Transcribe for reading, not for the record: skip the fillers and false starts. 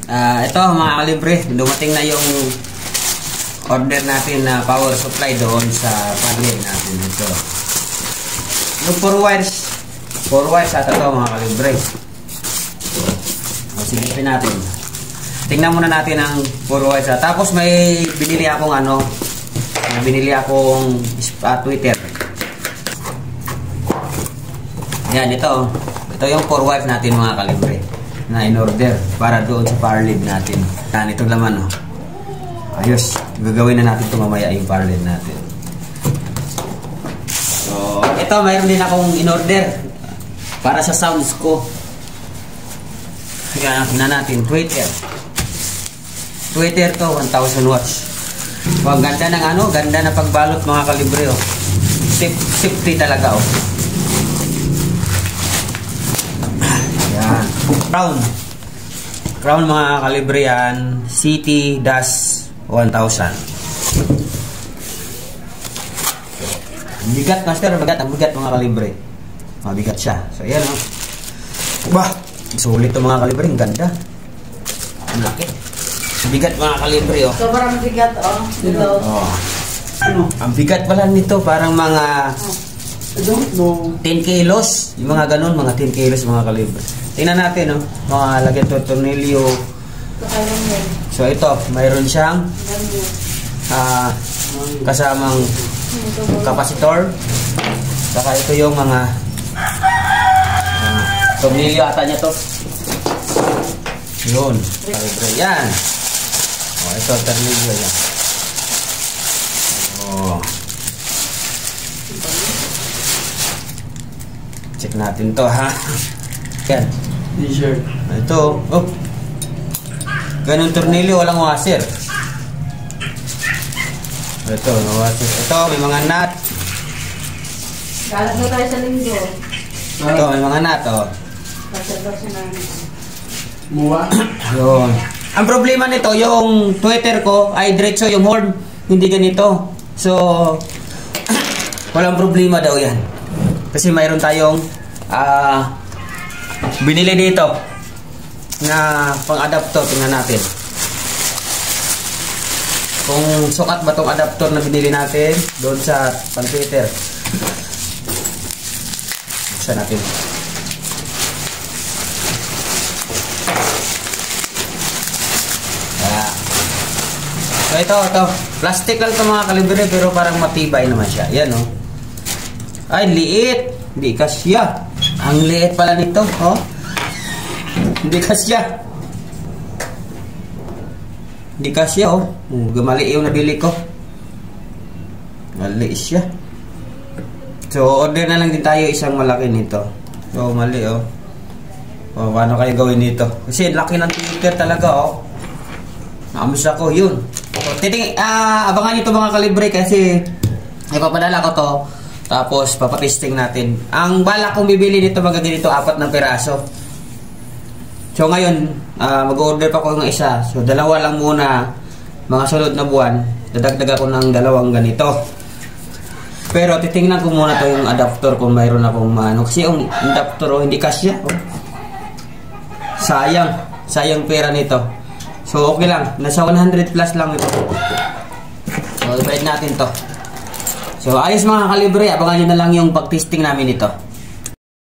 Ito mga kalibre, dumating na yung order natin na power supply doon sa panel natin. Ito yung 4 wires ata ito mga kalibre. Silipin natin. Tingnan muna natin ang 4 wires. Tapos may binili akong tweeter. Yan, ito yung 4 wires natin mga kalibre na in-order para doon sa power lead natin. Yan, ito laman ayos, gagawin na natin ito mamaya yung power lead natin. So, ito mayroon din akong in-order para sa sounds ko. Yan, na natin tweeter to 1000 watts. Ang ganda ng ganda na pagbalot mga kalibre safety talaga Yan. Crown mga kalibre yan, CT-1000. Bigat master, ang bigat mga kalibre. Mabigat siya. So yan Bah, sulit to mga kalibre, ang ganda. Ang laki. Bigat mga kalibre Sobrang bigat Ito. Ang bigat pala nito, parang mga 10 kilos. Yung mga ganun, mga 10 kilos mga kalibre. Tingnan natin mga lagyan to tornilyo. So ito, mayroon siyang kasamang kapasitor. Saka ito yung mga tornilyo ata niya to. Yun, kalibre yan. Ito tornilyo yan. Check natin to Yan. T-shirt. Ito, ganun tornilyo, walang washer. Ito, washer. Ito, may mga nut. Galat na tayo sa linggo. Ito, may mga nut, Pasal-pasal namin. Muwa. Yun. Ang problema nito, yung tweeter ko ay diretso yung horn, hindi ganito. So, walang problema daw yan. Kasi mayroon tayong binili dito na pang-adapter. Tingnan natin kung sukat ba itong adapter na binili natin doon sa pan-tweeter. Buksan natin. So ito, plastic lang ito mga kalibre, pero parang matibay naman siya. Yan ay liit, hindi kasya. Ang liit pala nito hindi kasya. Hindi kasya gamali yung nabili ko. Mali siya. So order na lang din tayo isang malaki nito. So mali paano kayo gawin nito? Kasi laki ng tweeter talaga Naamus ako yun. Abangan nyo ito mga kalibre kasi ipapadala ko to. Tapos papatesting natin. Ang balak kong bibili nito mga ganito 4 na piraso. So ngayon mag-order pa ko ng isa. So 2 lang muna. Mga sunod na buwan dadagdag ako ng 2 ganito. Pero titingnan ko muna to yung adapter kung mayroon akong kasi yung adapter hindi kasya sayang pera nito. So okay lang, nasa 100 plus lang ito. So i-bayad natin to. So ayos mga kalibre, abangan nyo na lang yung pag-testing namin ito.